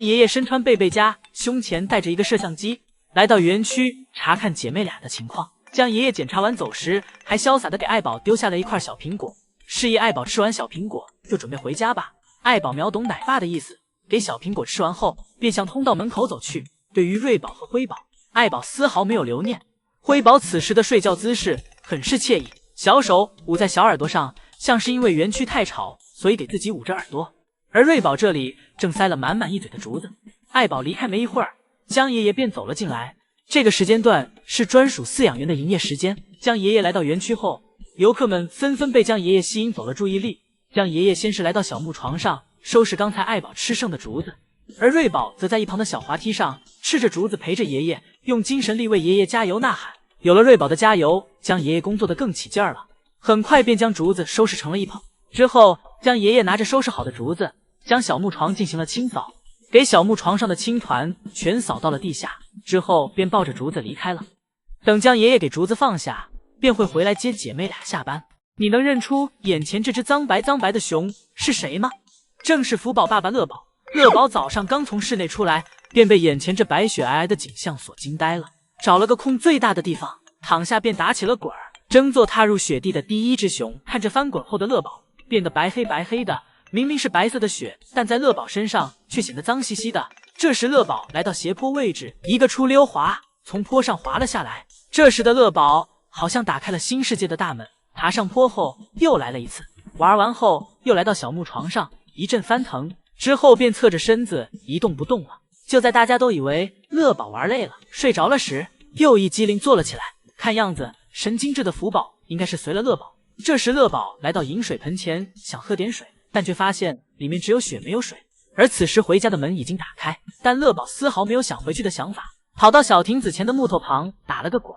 爷爷身穿贝贝夹，胸前带着一个摄像机，来到园区查看姐妹俩的情况。将爷爷检查完走时，还潇洒的给爱宝丢下了一块小苹果，示意爱宝吃完小苹果就准备回家吧。爱宝秒懂奶爸的意思，给小苹果吃完后，便向通道门口走去。对于瑞宝和辉宝，爱宝丝毫没有留念。辉宝此时的睡觉姿势很是惬意，小手捂在小耳朵上，像是因为园区太吵，所以给自己捂着耳朵。而瑞宝这里正塞了满满一嘴的竹子。爱宝离开没一会儿，江爷爷便走了进来。这个时间段是专属饲养员的营业时间。江爷爷来到园区后，游客们纷纷被江爷爷吸引走了注意力。江爷爷先是来到小木床上收拾刚才爱宝吃剩的竹子，而瑞宝则在一旁的小滑梯上吃着竹子，陪着爷爷，用精神力为爷爷加油呐喊。有了瑞宝的加油，江爷爷工作得更起劲儿了，很快便将竹子收拾成了一捧。之后，江爷爷拿着收拾好的竹子，将小木床进行了清扫，给小木床上的青团全扫到了地下，之后便抱着竹子离开了。等江爷爷给竹子放下，便会回来接姐妹俩下班。你能认出眼前这只脏白的熊是谁吗？正是福宝爸爸乐宝。乐宝早上刚从室内出来，便被眼前这白雪皑皑的景象所惊呆了，找了个空最大的地方躺下，便打起了滚儿，争做踏入雪地的第一只熊。看着翻滚后的乐宝变得白黑的，明明是白色的雪，但在乐宝身上却显得脏兮兮的。这时乐宝来到斜坡位置，一个出溜滑从坡上滑了下来。这时的乐宝好像打开了新世界的大门，爬上坡后又来了一次，玩完后又来到小木床上一阵翻腾，之后便侧着身子一动不动了。就在大家都以为乐宝玩累了睡着了时，又一激灵坐了起来。看样子神经质的福宝应该是随了乐宝。这时乐宝来到饮水盆前想喝点水，但却发现里面只有血没有水。而此时回家的门已经打开，但乐宝丝毫没有想回去的想法，跑到小亭子前的木头旁打了个滚，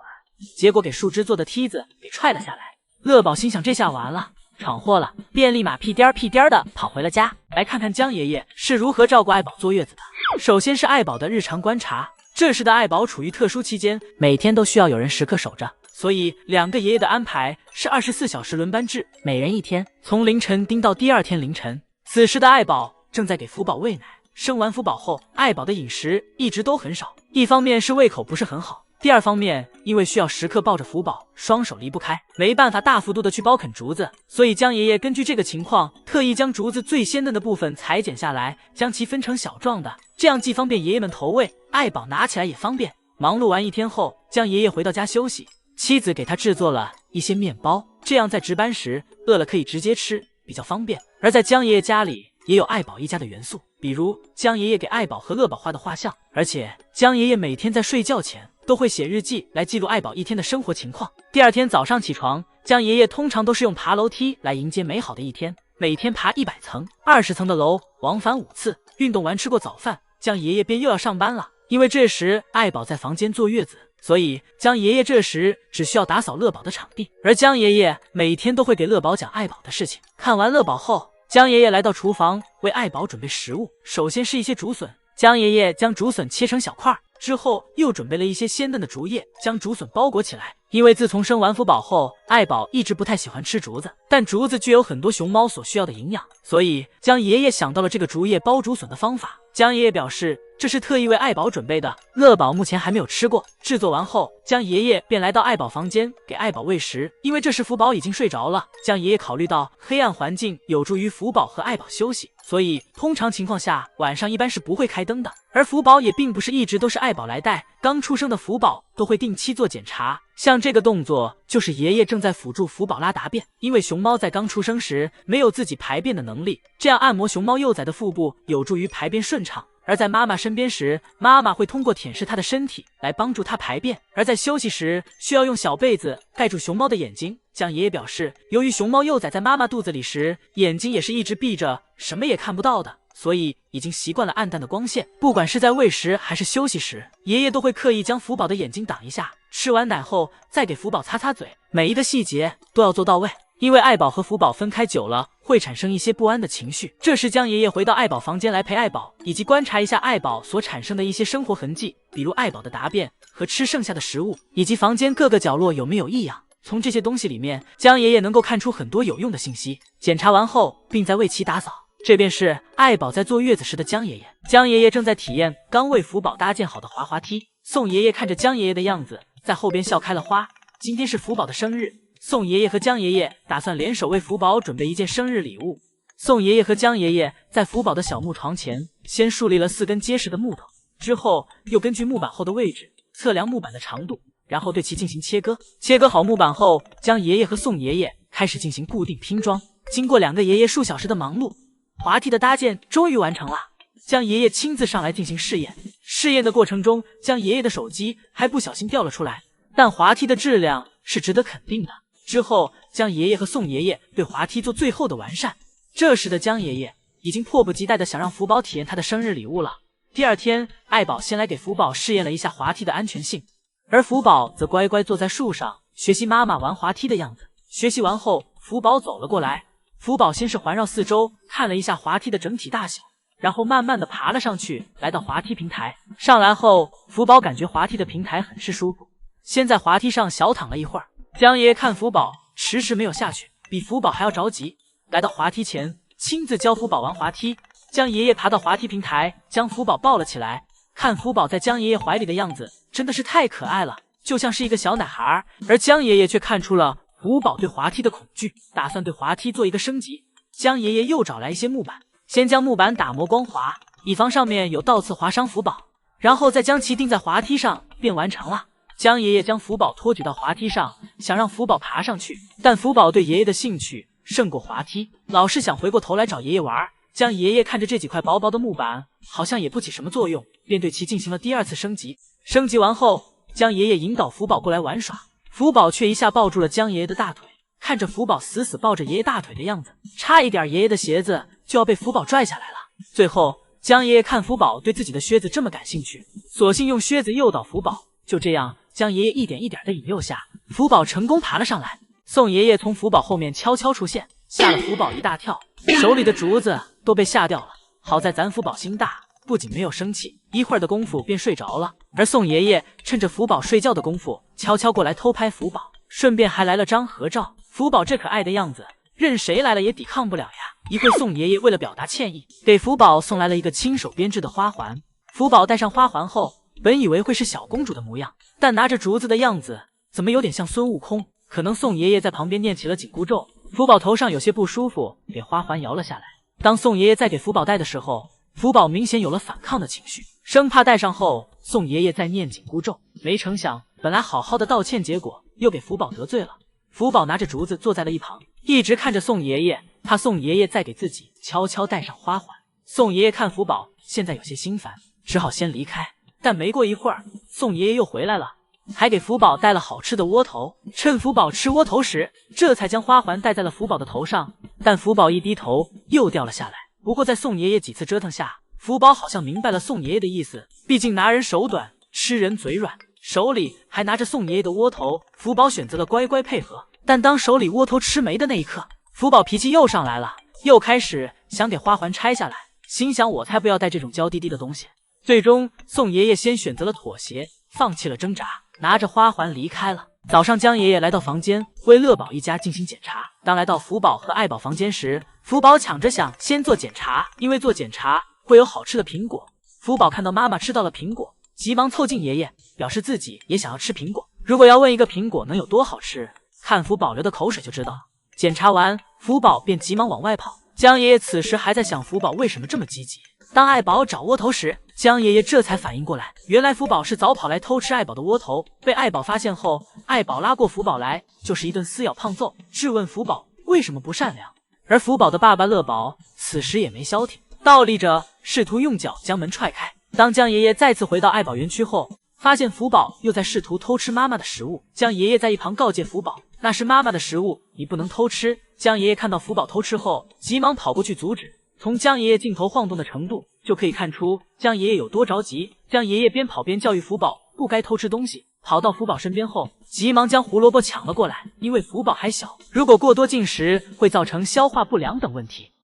结果给树枝做的梯子给踹了下来。乐宝心想这下完了，闯祸了，便立马屁颠儿的跑回了家，来看看江爷爷是如何照顾爱宝坐月子的。首先是爱宝的日常观察，这时的爱宝处于特殊期间，每天都需要有人时刻守着，所以两个爷爷的安排是24小时轮班制，每人一天，从凌晨盯到第二天凌晨。此时的爱宝正在给福宝喂奶，生完福宝后，爱宝的饮食一直都很少，一方面是胃口不是很好，第二方面因为需要时刻抱着福宝，双手离不开，没办法大幅度的去剥啃竹子，所以江爷爷根据这个情况，特意将竹子最鲜嫩的部分裁剪下来，将其分成小状的，这样既方便爷爷们投喂，爱宝拿起来也方便。忙碌完一天后，江爷爷回到家休息，妻子给他制作了一些面包，这样在值班时饿了可以直接吃，比较方便。而在江爷爷家里也有爱宝一家的元素，比如江爷爷给爱宝和乐宝画的画像，而且江爷爷每天在睡觉前都会写日记来记录爱宝一天的生活情况。第二天早上起床，江爷爷通常都是用爬楼梯来迎接美好的一天，每天爬100层、20层的楼，往返5次。运动完吃过早饭，江爷爷便又要上班了。因为这时爱宝在房间坐月子，所以江爷爷这时只需要打扫乐宝的场地，而江爷爷每天都会给乐宝讲爱宝的事情。看完乐宝后，江爷爷来到厨房为爱宝准备食物，首先是一些竹笋，江爷爷将竹笋切成小块，之后又准备了一些鲜嫩的竹叶，将竹笋包裹起来。因为自从生完福宝后，爱宝一直不太喜欢吃竹子，但竹子具有很多熊猫所需要的营养，所以江爷爷想到了这个竹叶包竹笋的方法。江爷爷表示这是特意为爱宝准备的，乐宝目前还没有吃过。制作完后，江爷爷便来到爱宝房间给爱宝喂食。因为这时福宝已经睡着了，江爷爷考虑到黑暗环境有助于福宝和爱宝休息，所以通常情况下晚上一般是不会开灯的。而福宝也并不是一直都是爱宝来带，刚出生的福宝都会定期做检查，像这个动作就是爷爷正在辅助福宝拉大便。因为熊猫在刚出生时没有自己排便的能力，这样按摩熊猫幼崽的腹部有助于排便顺畅。而在妈妈身边时，妈妈会通过舔舐她的身体来帮助她排便，而在休息时需要用小被子盖住熊猫的眼睛。江爷爷表示，由于熊猫幼崽在妈妈肚子里时眼睛也是一直闭着，什么也看不到的，所以已经习惯了暗淡的光线。不管是在喂食还是休息时，爷爷都会刻意将福宝的眼睛挡一下，吃完奶后再给福宝擦擦嘴，每一个细节都要做到位。因为爱宝和福宝分开久了会产生一些不安的情绪，这时江爷爷回到爱宝房间来陪爱宝，以及观察一下爱宝所产生的一些生活痕迹，比如爱宝的大便和吃剩下的食物，以及房间各个角落有没有异样。从这些东西里面，江爷爷能够看出很多有用的信息。检查完后并在为其打扫，这便是爱宝在坐月子时的江爷爷。江爷爷正在体验刚为福宝搭建好的滑滑梯。宋爷爷看着江爷爷的样子，在后边笑开了花。今天是福宝的生日，宋爷爷和江爷爷打算联手为福宝准备一件生日礼物。宋爷爷和江爷爷在福宝的小木床前先竖立了4根结实的木头，之后又根据木板后的位置测量木板的长度，然后对其进行切割。切割好木板后，江爷爷和宋爷爷开始进行固定拼装。经过2个爷爷数小时的忙碌，滑梯的搭建终于完成了。江爷爷亲自上来进行试验。试验的过程中，江爷爷的手机还不小心掉了出来，但滑梯的质量是值得肯定的。之后，江爷爷和宋爷爷对滑梯做最后的完善。这时的江爷爷已经迫不及待地想让福宝体验他的生日礼物了。第2天，爱宝先来给福宝试验了一下滑梯的安全性，而福宝则乖乖坐在树上学习妈妈玩滑梯的样子。学习完后，福宝走了过来。福宝先是环绕4周看了一下滑梯的整体大小，然后慢慢地爬了上去，来到滑梯平台。上来后，福宝感觉滑梯的平台很是舒服，先在滑梯上小躺了一会儿。江爷爷看福宝迟迟没有下去，比福宝还要着急，来到滑梯前亲自教福宝玩滑梯。江爷爷爬到滑梯平台，将福宝抱了起来。看福宝在江爷爷怀里的样子，真的是太可爱了，就像是一个小奶孩。而江爷爷却看出了福宝对滑梯的恐惧，打算对滑梯做一个升级。江爷爷又找来一些木板，先将木板打磨光滑，以防上面有倒刺划伤福宝，然后再将其钉在滑梯上，便完成了。江爷爷将福宝托举到滑梯上，想让福宝爬上去，但福宝对爷爷的兴趣胜过滑梯，老是想回过头来找爷爷玩。江爷爷看着这几块薄薄的木板，好像也不起什么作用，便对其进行了第2次升级。升级完后，江爷爷引导福宝过来玩耍，福宝却一下抱住了江爷爷的大腿。看着福宝死死抱着爷爷大腿的样子，差一点爷爷的鞋子就要被福宝拽下来了。最后，江爷爷看福宝对自己的靴子这么感兴趣，索性用靴子诱导福宝。就这样，江爷爷一点一点的引诱下，福宝成功爬了上来。宋爷爷从福宝后面悄悄出现，吓了福宝一大跳，手里的竹子都被吓掉了。好在咱福宝心大，不仅没有生气，一会儿的功夫便睡着了。而宋爷爷趁着福宝睡觉的功夫，悄悄过来偷拍福宝，顺便还来了张合照。福宝这可爱的样子，任谁来了也抵抗不了呀。一会宋爷爷为了表达歉意，给福宝送来了一个亲手编织的花环。福宝戴上花环后，本以为会是小公主的模样，但拿着竹子的样子怎么有点像孙悟空？可能宋爷爷在旁边念起了紧箍咒，福宝头上有些不舒服，给花环摇了下来。当宋爷爷再给福宝戴的时候，福宝明显有了反抗的情绪，生怕戴上后宋爷爷在念紧箍咒。没成想，本来好好的道歉，结果又给福宝得罪了。福宝拿着竹子坐在了一旁，一直看着宋爷爷，怕宋爷爷再给自己悄悄戴上花环。宋爷爷看福宝现在有些心烦，只好先离开。但没过一会儿，宋爷爷又回来了，还给福宝带了好吃的窝头。趁福宝吃窝头时，这才将花环戴在了福宝的头上。但福宝一低头又掉了下来。不过在宋爷爷几次折腾下，福宝好像明白了宋爷爷的意思，毕竟拿人手短，吃人嘴软，手里还拿着宋爷爷的窝头，福宝选择了乖乖配合。但当手里窝头吃没的那一刻，福宝脾气又上来了，又开始想给花环拆下来，心想我才不要带这种娇滴滴的东西。最终，宋爷爷先选择了妥协，放弃了挣扎，拿着花环离开了。早上，江爷爷来到房间为乐宝一家进行检查。当来到福宝和爱宝房间时，福宝抢着想先做检查，因为做检查会有好吃的苹果。福宝看到妈妈吃到了苹果，急忙凑近爷爷，表示自己也想要吃苹果。如果要问一个苹果能有多好吃，看福宝流的口水就知道了。检查完，福宝便急忙往外跑。江爷爷此时还在想福宝为什么这么积极。当爱宝找窝头时，江爷爷这才反应过来，原来福宝是早跑来偷吃爱宝的窝头，被爱宝发现后，爱宝拉过福宝来，就是一顿撕咬胖揍，质问福宝为什么不善良。而福宝的爸爸乐宝此时也没消停，倒立着试图用脚将门踹开。当江爷爷再次回到爱宝园区后，发现福宝又在试图偷吃妈妈的食物。江爷爷在一旁告诫福宝，那是妈妈的食物，你不能偷吃。江爷爷看到福宝偷吃后，急忙跑过去阻止。从江爷爷镜头晃动的程度就可以看出江爷爷有多着急。江爷爷边跑边教育福宝不该偷吃东西，跑到福宝身边后，急忙将胡萝卜抢了过来，因为福宝还小，如果过多进食会造成消化不良等问题。